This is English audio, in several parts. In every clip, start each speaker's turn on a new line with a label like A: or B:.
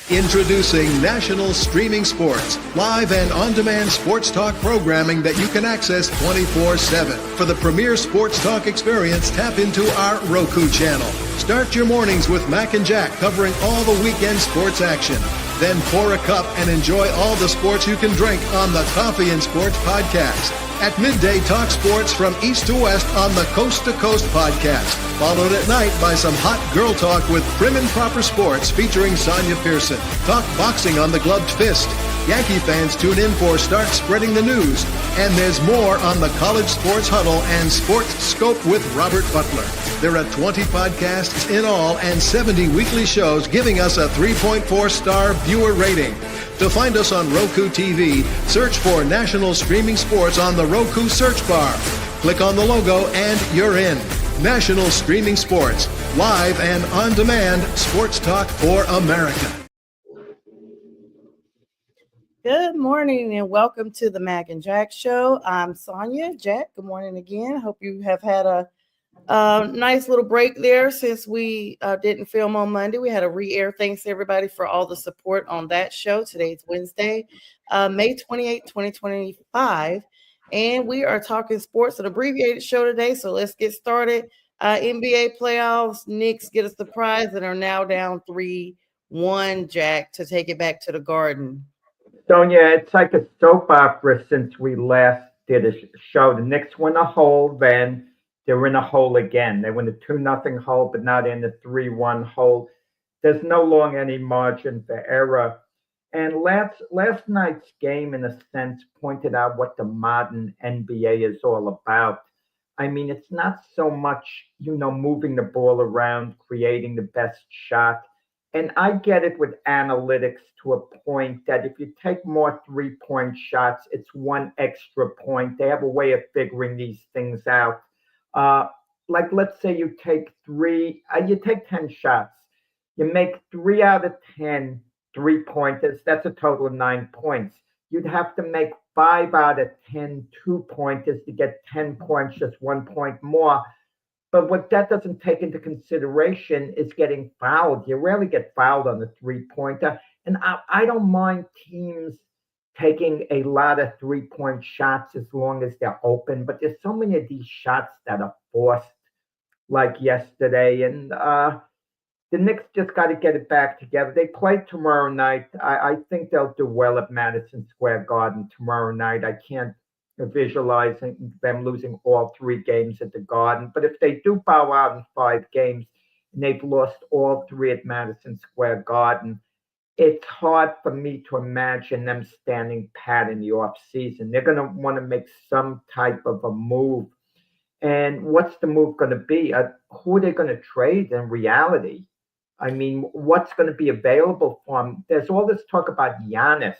A: Introducing National Streaming Sports, live and on-demand sports talk programming that you can access 24/7. For the premier sports talk experience, tap into our Roku channel. Start your mornings with Mac and Jack covering all the weekend sports action. Then pour a cup and enjoy all the sports you can drink on the Coffee and Sports podcast. At midday, talk sports from east to west on the Coast to Coast podcast. Followed at night by some hot girl talk with Prim and Proper Sports featuring Sonja Pearson. Talk boxing on the Gloved Fist. Yankee fans tune in for Start Spreading the News. And there's more on the College Sports Huddle and Sports Scope with Robert Butler. There are 20 podcasts in all and 70 weekly shows giving us a 3.4-star viewer rating. To find us on Roku TV, search for National Streaming Sports on the Roku search bar. Click on the logo and you're in. National Streaming Sports, live and on-demand sports talk for America.
B: Good morning and welcome to the Mac and Jack Show. I'm Sonja Jack. Good morning again. Hope you have had a nice little break there since we didn't film on Monday. We had a re-air. Thanks everybody for all the support on that show. Today's Wednesday, May 28, 2025. And we are talking sports, an abbreviated show today. So let's get started. NBA playoffs, Knicks get a surprise and are now down 3-1, Jack, to take it back to the Garden.
C: Sonja, it's like a soap opera since we last did a show. The Knicks win a hole, then they're in a hole again. They win a 2-0 hole, but now they're in the 3-1 hole. There's no longer any margin for error. And last night's game, in a sense, pointed out what the modern NBA is all about. I mean, it's not so much, moving the ball around, creating the best shot. And I get it with analytics to a point that if you take more three-point shots, it's one extra point. They have a way of figuring these things out. Like, let's say you take 10 shots. You make 3 out of 10 3-pointers. That's a total of 9 points. You'd have to make 5 out of 10 2-pointers to get 10 points, just 1 point more. But what that doesn't take into consideration is getting fouled. You rarely get fouled on the 3-pointer. And I don't mind teams taking a lot of 3-point shots as long as they're open. But there's so many of these shots that are forced, like yesterday. And the Knicks just got to get it back together. They play tomorrow night. I think they'll do well at Madison Square Garden tomorrow night. I can't visualize them losing all 3 games at the Garden. But if they do bow out in 5 games and they've lost all 3 at Madison Square Garden, it's hard for me to imagine them standing pat in the offseason. They're going to want to make some type of a move. And what's the move going to be? Who are they going to trade in reality? I mean, what's going to be available for them? There's all this talk about Giannis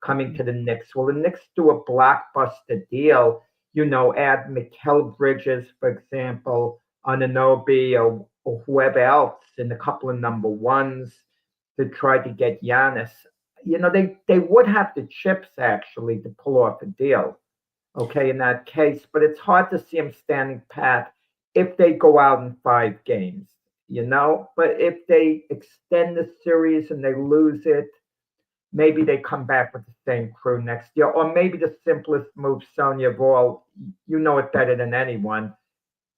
C: coming to the Knicks. Well, the Knicks do a blockbuster deal, add Mikal Bridges, for example, Anunoby or whoever else in a couple of number ones to try to get Giannis. They would have the chips, actually, to pull off a deal, okay, in that case. But it's hard to see them standing pat if they go out in 5 games. But if they extend the series and they lose it, maybe they come back with the same crew next year. Or maybe the simplest move, Sonja, of all, you know it better than anyone,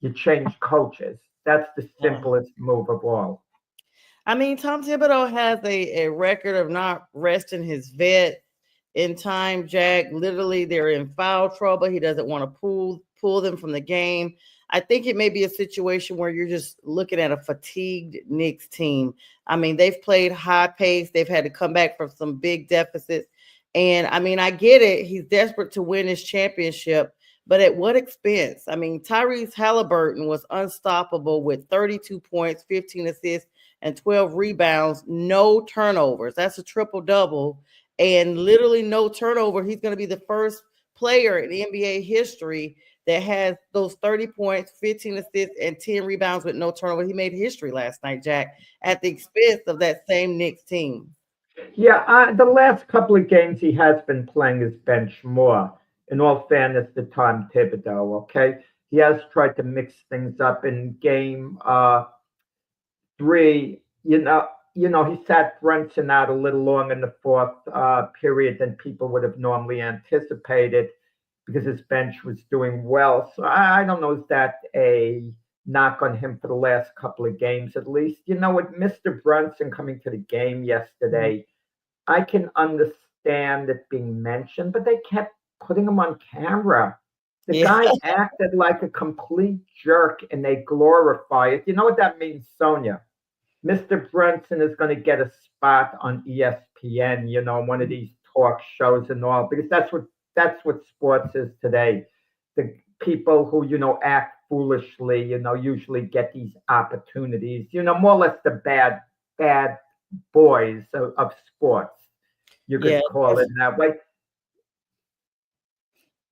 C: you change coaches. That's the simplest move of all.
B: I mean, Tom Thibodeau has a record of not resting his vet in time, Jack. Literally, they're in foul trouble. He doesn't want to pull them from the game. I think it may be a situation where you're just looking at a fatigued Knicks team. I mean, they've played high pace. They've had to come back from some big deficits. And I mean, I get it. He's desperate to win his championship, but at what expense? I mean, Tyrese Halliburton was unstoppable with 32 points, 15 assists, and 12 rebounds, no turnovers. That's a triple-double. And literally no turnover. He's going to be the first player in NBA history that has those 30 points, 15 assists, and 10 rebounds with no turnover. He made history last night, Jack, at the expense of that same Knicks team.
C: Yeah, the last couple of games he has been playing his bench more. In all fairness to Tom Thibodeau, okay? He has tried to mix things up in game 3. he sat Brunson out a little long in the fourth period than people would have normally anticipated because his bench was doing well. So I don't know, is that a knock on him for the last couple of games at least? With Mr. Brunson coming to the game yesterday, I can understand it being mentioned, but they kept putting him on camera. The
B: Yeah.
C: guy acted like a complete jerk and they glorify it. You know what that means, Sonia? Mr. Brunson is going to get a spot on ESPN, one of these talk shows and all, because that's what sports is today. The people who act foolishly, usually get these opportunities. More or less the bad boys of sports. You
B: Yeah.
C: could call it that way.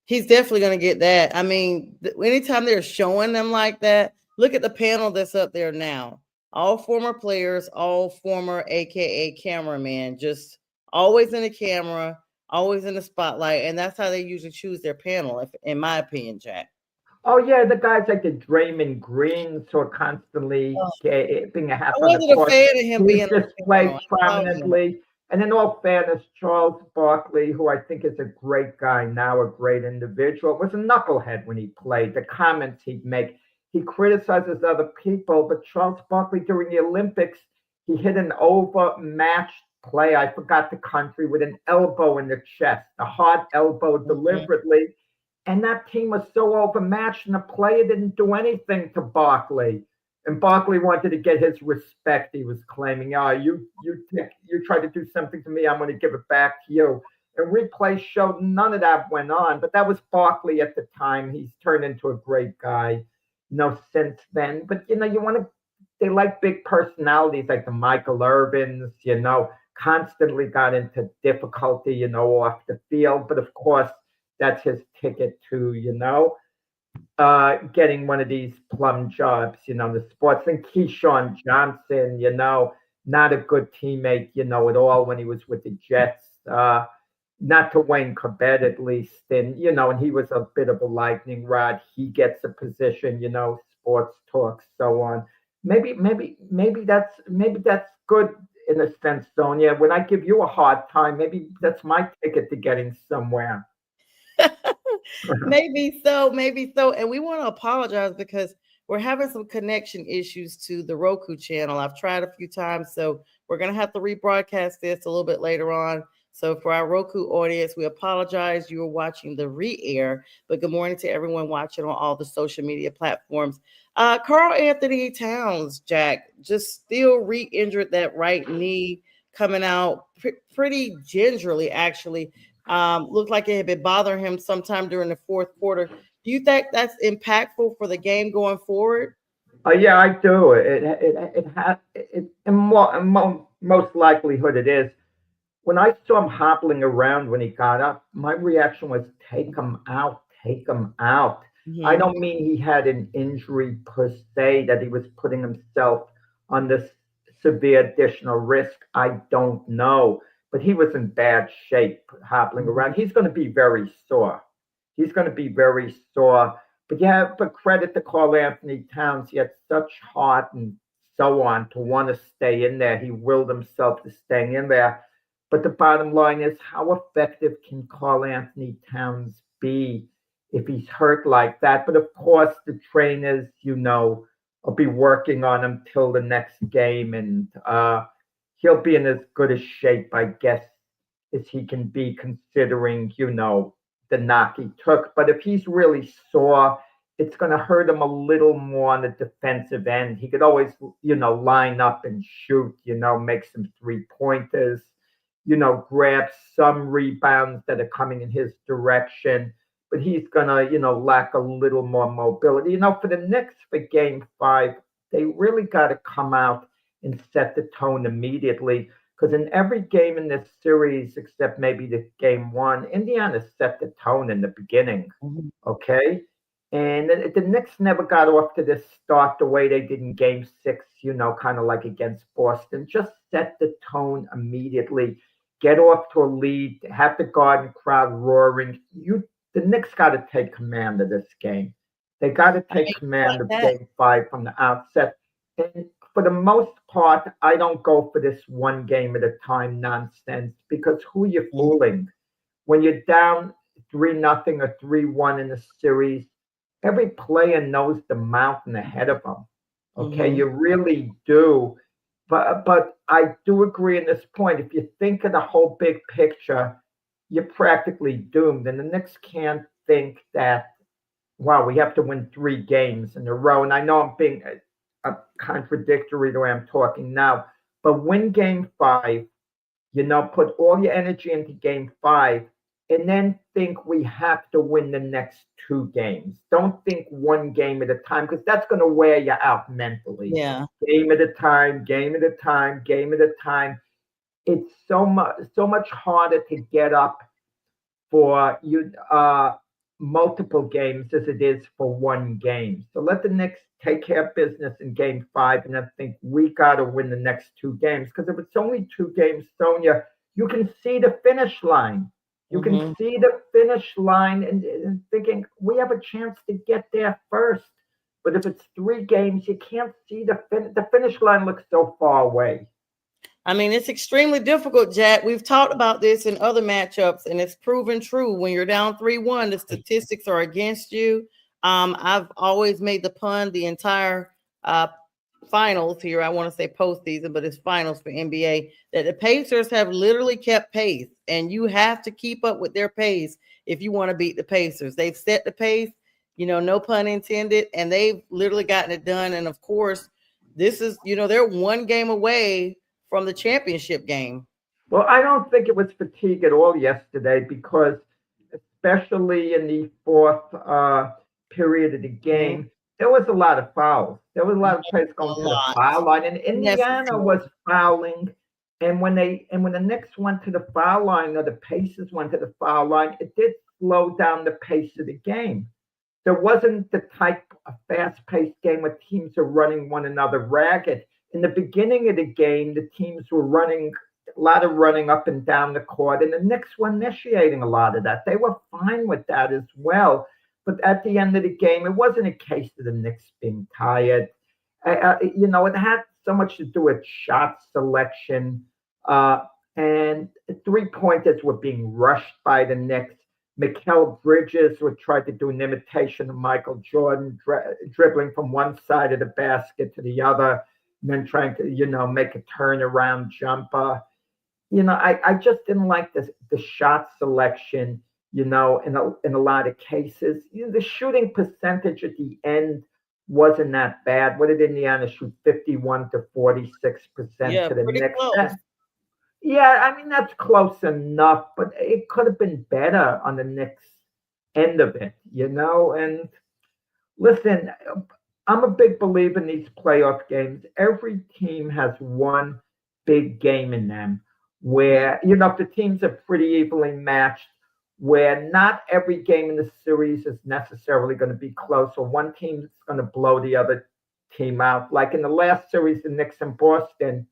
B: He's definitely going to get that. I mean, anytime they're showing them like that, look at the panel that's up there now. All former players, all former AKA cameraman, just always in the camera, always in the spotlight. And that's how they usually choose their panel, in my opinion, Jack.
C: Oh yeah, the guys like the Draymond Green, so constantly being a half
B: I
C: on the
B: wasn't a
C: court.
B: fan of him being
C: He's
B: on the
C: displayed
B: panel.
C: prominently. And in all fairness, Charles Barkley, who I think is a great guy now, a great individual, was a knucklehead when he played. The comments he'd make, he criticizes other people, but Charles Barkley during the Olympics, he hit an overmatched play. I forgot the country with an elbow in the chest, a hard elbow deliberately. And that team was so overmatched, and the player didn't do anything to Barkley. And Barkley wanted to get his respect. He was claiming, "Oh, you tried to do something to me. I'm going to give it back to you." And replay showed none of that went on. But that was Barkley at the time. He's turned into a great guy, since then. But they like big personalities like the Michael Irvins. Constantly got into difficulty, off the field. But of course, that's his ticket to, getting one of these plum jobs, the sports. And Keyshawn Johnson, not a good teammate, at all when he was with the Jets. Not to Wayne Corbett, at least. And, and he was a bit of a lightning rod. He gets a position, sports talk, so on. Maybe that's good in a sense, Sonia. When I give you a hard time, maybe that's my ticket to getting somewhere.
B: Maybe so. And we want to apologize because we're having some connection issues to the Roku channel. I've tried a few times, so we're going to have to rebroadcast this a little bit later on. So for our Roku audience, we apologize. You are watching the re-air, but good morning to everyone watching on all the social media platforms. Karl Anthony Towns, Jack, just still re-injured that right knee, coming out pretty gingerly, actually. Looked like it had been bothering him sometime during the fourth quarter. Do you think that's impactful for the game going forward?
C: Yeah, I do. Most likelihood it is. When I saw him hobbling around when he got up, my reaction was, take him out, take him out.
B: Mm-hmm.
C: I don't mean he had an injury per se, that he was putting himself on this severe additional risk. I don't know. But he was in bad shape hobbling around. He's going to be very sore. But credit to Karl Anthony Towns. He had such heart and so on to want to stay in there. He willed himself to staying in there. But the bottom line is, how effective can Karl Anthony Towns be if he's hurt like that? But of course, the trainers, will be working on him till the next game, and he'll be in as good a shape, I guess, as he can be, considering, the knock he took. But if he's really sore, it's going to hurt him a little more on the defensive end. He could always, line up and shoot, make some 3-pointers, grab some rebounds that are coming in his direction. But he's going to, lack a little more mobility. For the Knicks, for game 5, they really got to come out and set the tone immediately. Because in every game in this series, except maybe the game 1, Indiana set the tone in the beginning. Okay? And the Knicks never got off to this start the way they did in game 6, kind of like against Boston. Just set the tone immediately. Get off to a lead, have the Garden crowd roaring. The Knicks got to take command of this game. They got to take command of game 5 from the outset. And for the most part, I don't go for this one game at a time nonsense because who are you fooling? When you're down 3-0 or 3-1 in the series, every player knows the mountain ahead of them. Okay,
B: Mm-hmm.
C: you really do. But I do agree in this point. If you think of the whole big picture, you're practically doomed. And the Knicks can't think that, wow, we have to win 3 games in a row. And I know I'm being contradictory the way I'm talking now, but win game 5, put all your energy into game 5, and then think we have to win the next 2 games. Don't think one game at a time because that's going to wear you out mentally.
B: Yeah.
C: Game at a time, game at a time, game at a time. It's so much harder to get up for you multiple games as it is for one game. So let the Knicks take care of business in game 5 and then think we got to win the next 2 games. Because if it's only 2 games, Sonia, you can see the finish line. You can
B: Mm-hmm.
C: see the finish line and thinking we have a chance to get there first. But if it's 3 games, you can't see the finish line looks so far away.
B: I mean, it's extremely difficult, Jack. We've talked about this in other matchups, and it's proven true. When you're down 3-1, the statistics are against you. I've always made the pun the entire finals here. I want to say postseason, but it's finals for NBA, that the Pacers have literally kept pace, and you have to keep up with their pace if you want to beat the Pacers. They've set the pace, no pun intended, and they've literally gotten it done. And of course, this is, they're 1 game away from the championship game.
C: Well, I don't think it was fatigue at all yesterday because, especially in the fourth period of the
B: Mm-hmm.
C: game, there was a lot of fouls. There was a lot of players
B: A
C: going to the
B: lot.
C: foul line, and Indiana
B: Necessary.
C: was fouling. And when the Knicks went to the foul line, or the Pacers went to the foul line, it did slow down the pace of the game. There wasn't the type of fast-paced game where teams are running one another ragged. In the beginning of the game, the teams were running a lot of running up and down the court, and the Knicks were initiating a lot of that. They were fine with that as well. But at the end of the game, it wasn't a case of the Knicks being tired. It had so much to do with shot selection, and 3-pointers were being rushed by the Knicks. Mikal Bridges would try to do an imitation of Michael Jordan, dribbling from one side of the basket to the other, and then trying to, make a turnaround jumper. I just didn't like the shot selection, in a lot of cases. The shooting percentage at the end wasn't that bad. What did Indiana shoot? 51 to 46%
B: Yeah,
C: to the
B: pretty
C: Knicks.
B: close.
C: Yeah, I mean that's close enough, but it could have been better on the Knicks end of it. And listen, I'm a big believer in these playoff games. Every team has one big game in them where, if the teams are pretty evenly matched, where not every game in the series is necessarily going to be close, or one team's going to blow the other team out. Like in the last series, the Knicks and Boston,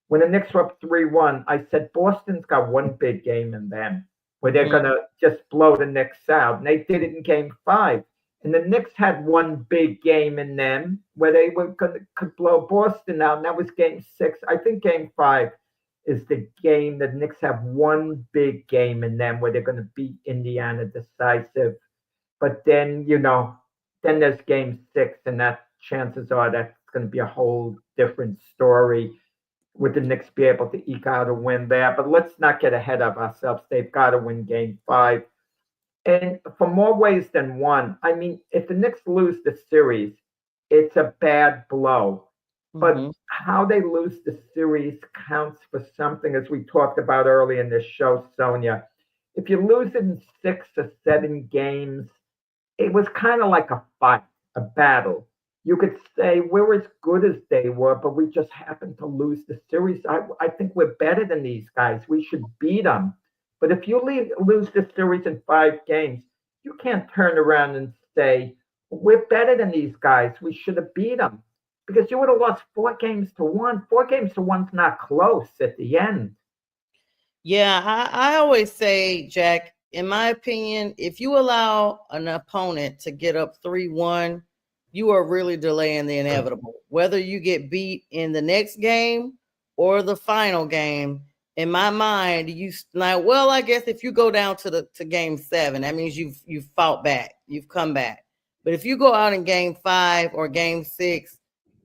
C: when the Knicks were up 3-1, I said Boston's got one big game in them where they're
B: Mm-hmm.
C: going to just blow the Knicks out. And they did it in game 5. And the Knicks had one big game in them where they could blow Boston out. And that was game 6. I think game 5 is the game that the Knicks have one big game in them where they're going to beat Indiana decisive. But then there's game 6, and that chances are that's going to be a whole different story. Would the Knicks be able to eke out a win there? But let's not get ahead of ourselves. They've got to win game 5. And for more ways than one, I mean, if the Knicks lose the series, it's a bad blow. But
B: Mm-hmm.
C: how they lose the series counts for something, as we talked about early in this show, Sonia. If you lose in 6 or 7 games, it was kind of like a fight, a battle. You could say we're as good as they were, but we just happened to lose the series. I think we're better than these guys. We should beat them. But if you lose the series in 5 games, you can't turn around and say, we're better than these guys. We should have beat them. Because you would have lost 4 games to 1. 4 games to 1's not close at the end.
B: Yeah, I always say, Jack, in my opinion, if you allow an opponent to get up 3-1, you are really delaying the inevitable. Whether you get beat in the next game or the final game, in my mind, you like, well, I guess if you go down to game 7, that means you've fought back, you've come back. But if you go out in game 5 or game 6,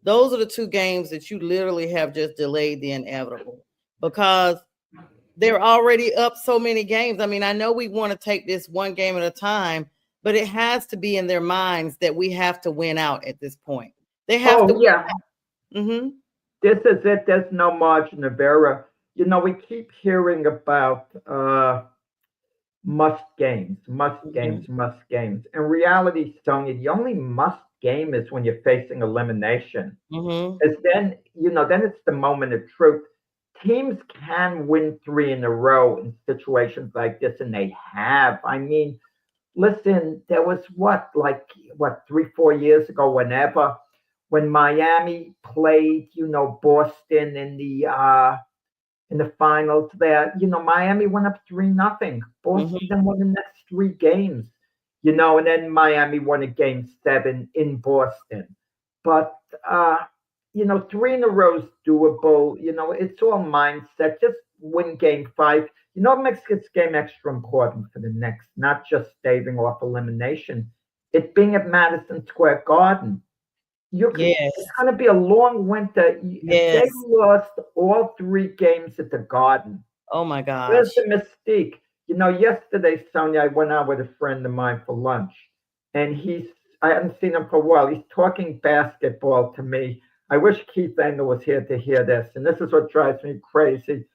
B: those are the two games that you literally have just delayed the inevitable because they're already up so many games. I mean, I know we want to take this one game at a time, but it has to be in their minds that we have to win out at this point. They have to
C: Oh, yeah.
B: win. Mm-hmm.
C: This is it. There's no margin of error. You know, we keep hearing about must games, must
B: Mm-hmm.
C: games, must games. In reality, Sonya, the only must game is when you're facing elimination.
B: Mm-hmm.
C: Because then, then it's the moment of truth. Teams can win three in a row in situations like this, and they have. I mean, listen, there was what, 3, 4 years ago, whenever, when Miami played, Boston in the finals there, Miami went up 3-0. Boston
B: Mm-hmm.
C: then won the next three games, and then Miami won a game 7 in Boston. But three in a row is doable. It's all mindset. Just win game 5. It makes this game extra important for the next, not just staving off elimination. It being at Madison Square Garden. It's
B: Yes.
C: going to be a long winter. If they
B: Yes.
C: lost all 3 games at the Garden,
B: Oh my
C: where's the
B: gosh.
C: mystique? Yesterday, Sonia, I went out with a friend of mine for lunch, and I haven't seen him for a while. He's talking basketball to me. I wish Keith Engel was here to hear this, and this is what drives me crazy.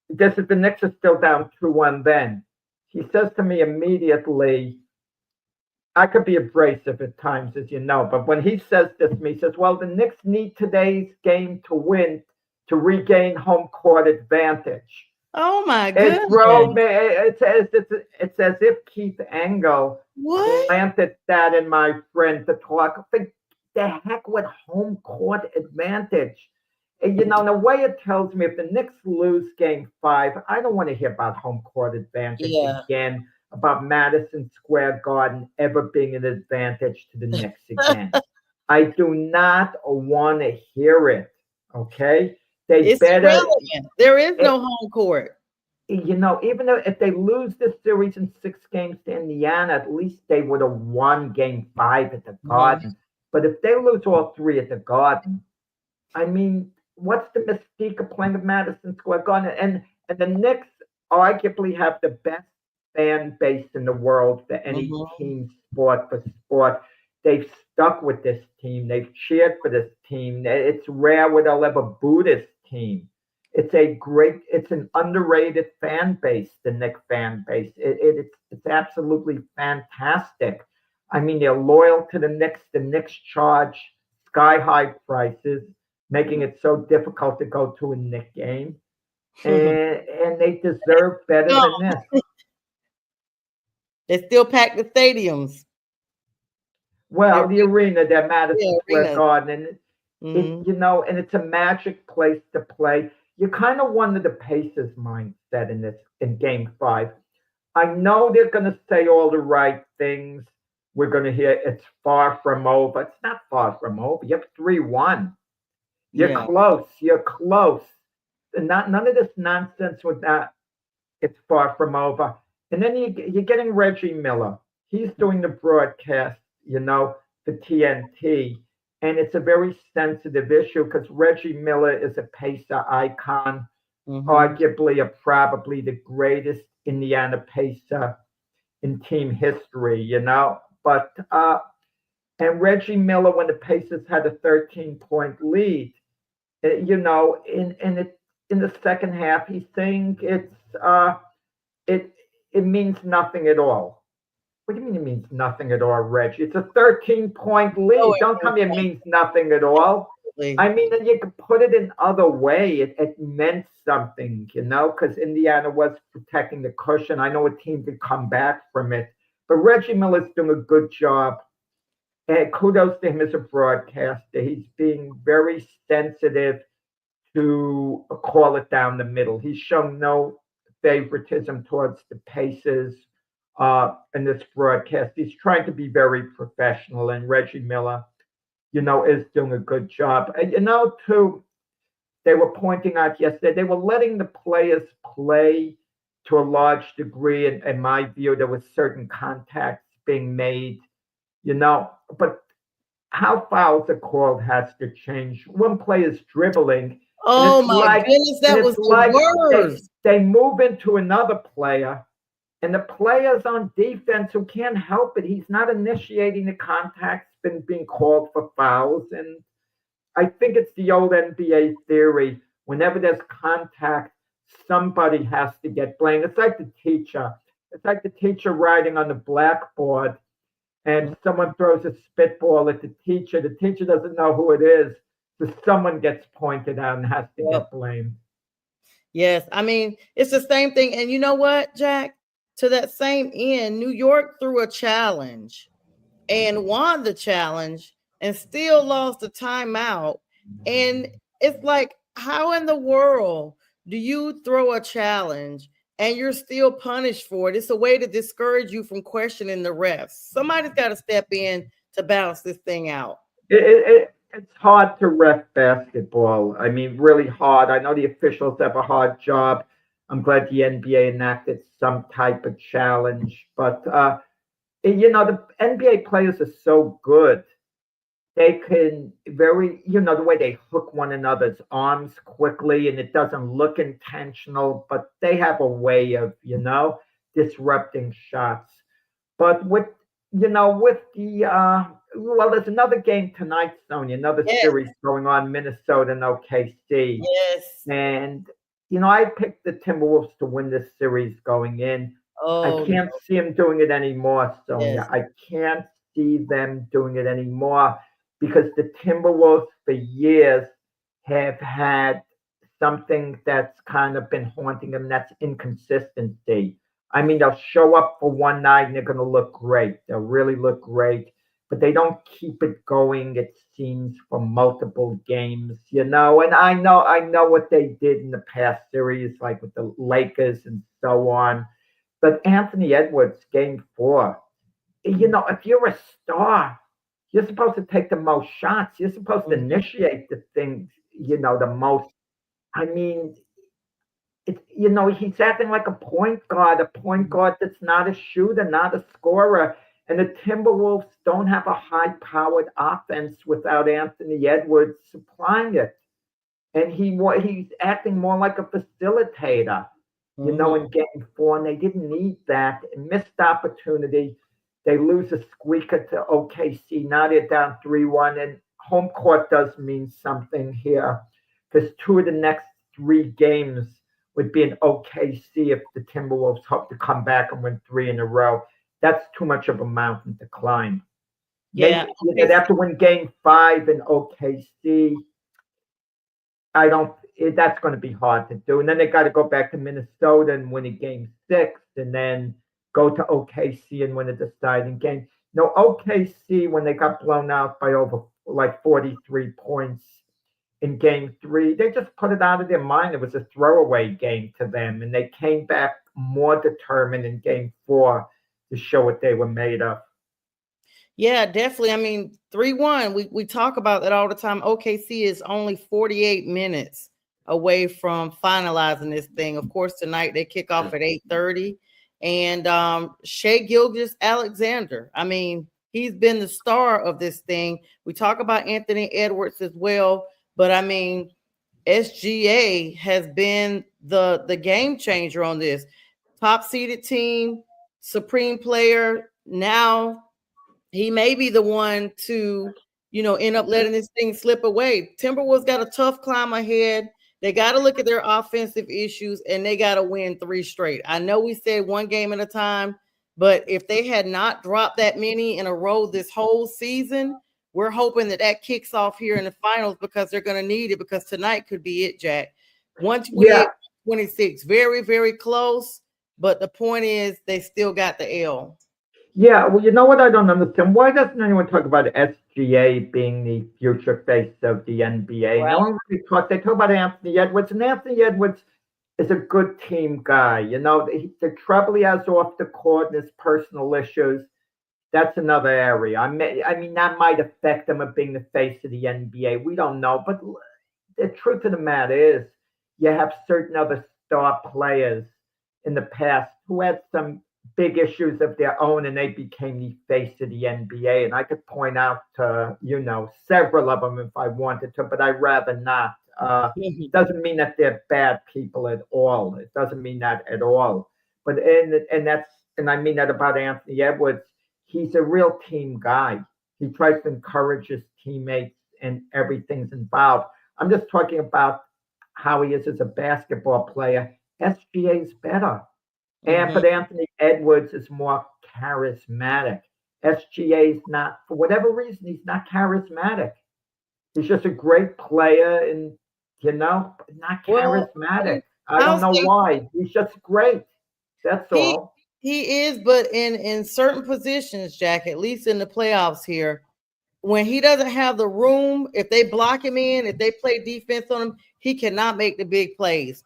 C: The Knicks are still down 2-1 then. He says to me immediately, I could be abrasive at times, as you know, but when he says this to me, he says, well, the Knicks need today's game to win to regain home court advantage.
B: Oh my
C: It drove
B: goodness.
C: me. It's as if Keith Engel
B: What?
C: planted that in my friend to talk. Think the heck with home court advantage. And, in a way, it tells me if the Knicks lose game 5, I don't want to hear about home court advantage
B: Yeah.
C: again, about Madison Square Garden ever being an advantage to the Knicks again. I do not want to hear it. Okay? They
B: It's
C: better.
B: irrelevant. There is
C: It,
B: no home court.
C: even though if they lose this series in 6 games to Indiana, at least they would have won game 5 at the
B: Mhm.
C: Garden. But if they lose all 3 at the Garden, I mean, what's the mystique of playing at Madison Square Garden? And the Knicks arguably have the best fan base in the world for any
B: Mhm.
C: team sport for sport. They've stuck with this team. They've cheered for this team. It's rare where they'll ever boo this team. It's an underrated fan base, the Knicks fan base. It's absolutely fantastic. I mean, they're loyal to the Knicks. The Knicks charge sky high prices, making it so difficult to go to a Knicks game. And they deserve better
B: No,
C: than this.
B: they still pack the stadiums.
C: Well,
B: They're
C: the arena, that Madison
B: big
C: Square
B: arenas.
C: Garden, and
B: Mhm.
C: and it's a magic place to play. You kind of wonder the Pacers' mindset in Game 5. I know they're going to say all the right things. We're going to hear it's far from over. It's not far from over. You're 3-1. You're
B: Yeah.
C: close. You're close. And none of this nonsense with that. It's far from over. And then you're getting Reggie Miller. He's doing the broadcast, for TNT. And it's a very sensitive issue because Reggie Miller is a Pacer icon,
B: Mhm.
C: arguably probably the greatest Indiana Pacer in team history, But and Reggie Miller, when the Pacers had a 13-point lead, in the second half, he's saying it it means nothing at all. What do you mean it means nothing at all, Reggie? It's a 13-point
B: Oh,
C: lead.
B: it
C: Don't tell
B: means
C: me it means nothing at all.
B: absolutely.
C: I mean, that you could put it in other way. It meant something, because Indiana was protecting the cushion. I know a team could come back from it, but Reggie Miller's doing a good job. And kudos to him as a broadcaster. He's being very sensitive to call it down the middle. He's shown no favoritism towards the Pacers in this broadcast. He's trying to be very professional, and Reggie Miller, is doing a good job. And, too, they were pointing out yesterday, they were letting the players play to a large degree. In my view, there was certain contacts being made, but how fouls are called has to change. One player's dribbling, and
B: Oh my goodness,
C: and
B: that was
C: it's like
B: the worst.
C: they move into another player, and the players on defense who can't help it, he's not initiating the contact, been being called for fouls. And I think it's the old NBA theory. Whenever there's contact, somebody has to get blamed. It's like the teacher. It's like the teacher writing on the blackboard, and someone throws a spitball at the teacher. The teacher doesn't know who it is, so someone gets pointed out and has to
B: Yep.
C: get blamed.
B: Yes, I mean, it's the same thing. And you know what, Jack? To that same end, New York threw a challenge and won the challenge and still lost the timeout. And it's like, how in the world do you throw a challenge and you're still punished for it? It's a way to discourage you from questioning the refs. Somebody's got to step in to balance this thing out.
C: It's hard to ref basketball. I mean, really hard. I know the officials have a hard job. I'm glad the NBA enacted some type of challenge, but the NBA players are so good. They can the way they hook one another's arms quickly, and it doesn't look intentional, but they have a way of, disrupting shots. But with there's another game tonight, Sonia, another
B: Yes.
C: series going on, Minnesota and OKC.
B: Yes.
C: And, I picked the Timberwolves to win this series going in.
B: Oh,
C: I can't see them doing it anymore, Sonia.
B: Yes.
C: I can't see them doing it anymore because the Timberwolves for years have had something that's kind of been haunting them. That's inconsistency. I mean, they'll show up for one night and they're going to look great. They'll really look great, but they don't keep it going, it seems, for multiple games, And I know what they did in the past series, like with the Lakers and so on. But Anthony Edwards, game 4, if you're a star, you're supposed to take the most shots. You're supposed to initiate the things, the most. I mean, he's acting like a point guard that's not a shooter, not a scorer. And the Timberwolves don't have a high-powered offense without Anthony Edwards supplying it. And he's acting more like a facilitator, in game 4, and they didn't need that. Missed opportunity. They lose a squeaker to OKC. Now they're down 3-1, and home court does mean something here because 2 of the next 3 games would be in OKC if the Timberwolves hope to come back and win 3 in a row. That's too much of a mountain to climb.
B: Yeah.
C: They'd have to win game 5 in OKC. That's going to be hard to do. And then they got to go back to Minnesota and win a game 6 and then go to OKC and win a deciding game. OKC, when they got blown out by over like 43 points in game 3, they just put it out of their mind. It was a throwaway game to them. And they came back more determined in game 4 to show what they were made of.
B: Yeah, definitely. I mean, 3-1, we talk about that all the time. OKC is only 48 minutes away from finalizing this thing. Of course, tonight they kick off at 8:30. And Shai Gilgeous-Alexander, I mean, he's been the star of this thing. We talk about Anthony Edwards as well, but I mean, SGA has been the game changer on this. Top seeded team, supreme player. Now he may be the one to, end up letting this thing slip away. Timberwolves got a tough climb ahead. They got to look at their offensive issues, and they got to win 3 straight. I know we said 1 game at a time, but if they had not dropped that many in a row this whole season, we're hoping that kicks off here in the finals because they're going to need it, because tonight could be it, Jack. 128-26, very, very close, but the point is they still got the L.
C: Yeah, well, you know what I don't understand? Why doesn't anyone talk about SGA being the future face of the NBA?
B: Right.
C: No one really talks. They talk about Anthony Edwards, and Anthony Edwards is a good team guy. The trouble he has off the court and his personal issues, that's another area. I mean, that might affect him of being the face of the NBA. We don't know, but the truth of the matter is, you have certain other star players in the past who had some big issues of their own, and they became the face of the NBA. And I could point out several of them if I wanted to, but I'd rather not. Doesn't mean that they're bad people at all. It doesn't mean that at all. But and I mean that about Anthony Edwards. He's a real team guy. He tries to encourage his teammates, and everything's involved. I'm just talking about how he is as a basketball player. SGA is better. But Anthony Edwards is more charismatic. SGA is not, for whatever reason, he's not charismatic. He's just a great player and, not
B: Well,
C: charismatic. I
B: I'll
C: don't know
B: say
C: why. He's just great. That's
B: he
C: all.
B: he is, but in certain positions, Jack, at least in the playoffs here, when he doesn't have the room, if they block him in, if they play defense on him, he cannot make the big plays.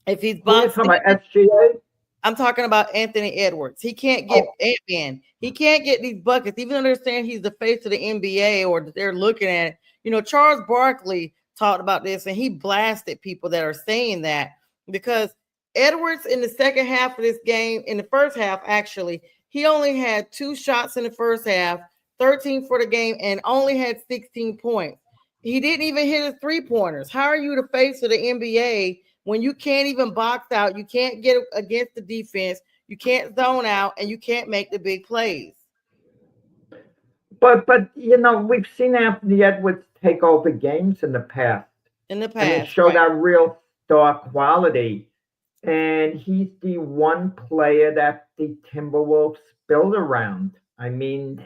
B: If he's
C: Who are you
B: boxed
C: talking about?
B: in,
C: SGA?
B: I'm talking about Anthony Edwards. He can't get
C: Oh,
B: Ant-Man. He can't get these buckets, even though they're saying he's the face of the NBA or they're looking at it. Charles Barkley talked about this and he blasted people that are saying that because Edwards in the second half of this game, in the first half, actually, he only had 2 shots in the first half, 13 for the game, and only had 16 points. He didn't even hit his 3-pointers. How are you the face of the NBA when you can't even box out, you can't get against the defense, you can't zone out, and you can't make the big plays?
C: but we've seen Anthony Edwards take over games in the past.
B: In the
C: And it
B: past,
C: showed
B: right?
C: that real star quality. And he's the one player that the Timberwolves build around. I mean,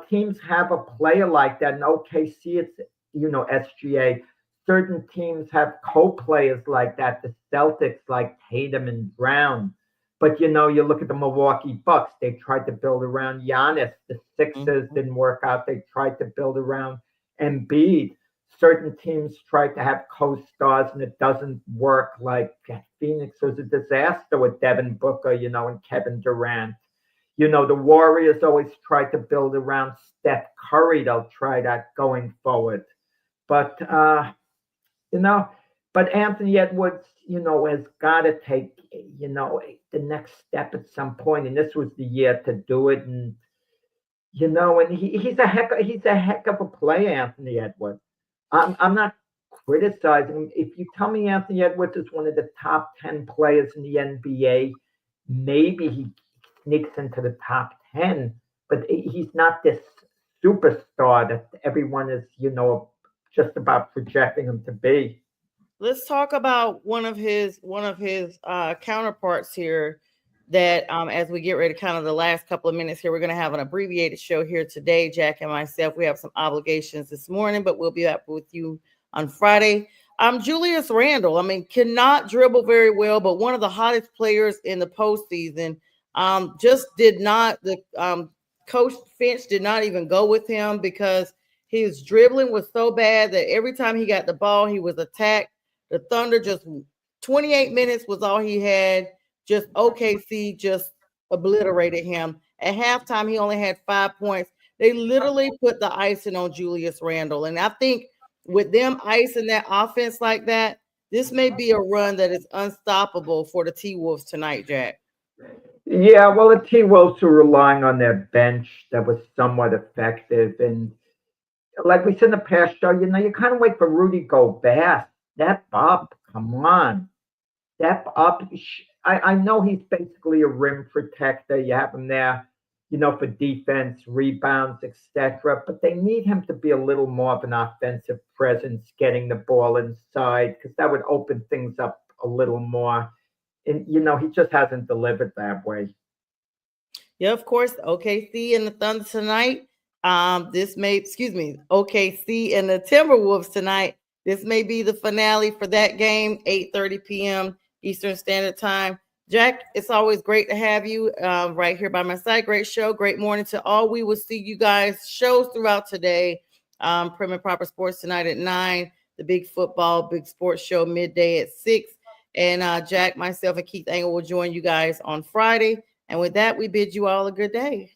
C: teams have a player like that. In OKC, it's, SGA. Certain teams have co-players like that. The Celtics, like Tatum and Brown. But, you look at the Milwaukee Bucks. They tried to build around Giannis. The Sixers
B: Mhm.
C: didn't work out. They tried to build around Embiid. Certain teams try to have co-stars and it doesn't work. Like Phoenix was a disaster with Devin Booker, and Kevin Durant. The Warriors always try to build around Steph Curry. They'll try that going forward. But you know, but Anthony Edwards, has got to take, the next step at some point, and this was the year to do it. And he's a heck of a player, Anthony Edwards. I'm not criticizing him. If you tell me Anthony Edwards is one of the top 10 players in the NBA, maybe he sneaks into the top 10, but he's not this superstar that everyone is, just about projecting him to be.
B: Let's talk about one of his counterparts here. That as we get ready to kind of the last couple of minutes here, we're going to have an abbreviated show here today. Jack and myself, we have some obligations this morning, but we'll be up with you on Friday. Julius Randle, I mean, cannot dribble very well, but one of the hottest players in the postseason. Just did not the coach Finch did not even go with him because his dribbling was so bad that every time he got the ball, he was attacked. The Thunder just 28 minutes was all he had. Just OKC just obliterated him. At halftime, he only had 5 points. They literally put the icing on Julius Randle. And I think with them icing that offense like that, this may be a run that is unstoppable for the T-Wolves tonight, Jack.
C: Yeah, well, the T Wolves were relying on their bench that was somewhat effective. And like we said in the past show, you kind of wait for Rudy Gobert. Step up. Come on. Step up. I know he's basically a rim protector. You have him there, for defense, rebounds, etc. But they need him to be a little more of an offensive presence, getting the ball inside, because that would open things up a little more. And, he just hasn't delivered that way.
B: Yeah, of course, OKC and the Thunder tonight. OKC and the Timberwolves tonight. This may be the finale for that game, 8:30 p.m. Eastern Standard Time. Jack, it's always great to have you right here by my side. Great show, great morning to all. We will see you guys shows throughout today. Prim and Proper Sports tonight at 9. The big football, big sports show midday at 6. And Jack, myself, and Keith Engel will join you guys on Friday. And with that, we bid you all a good day.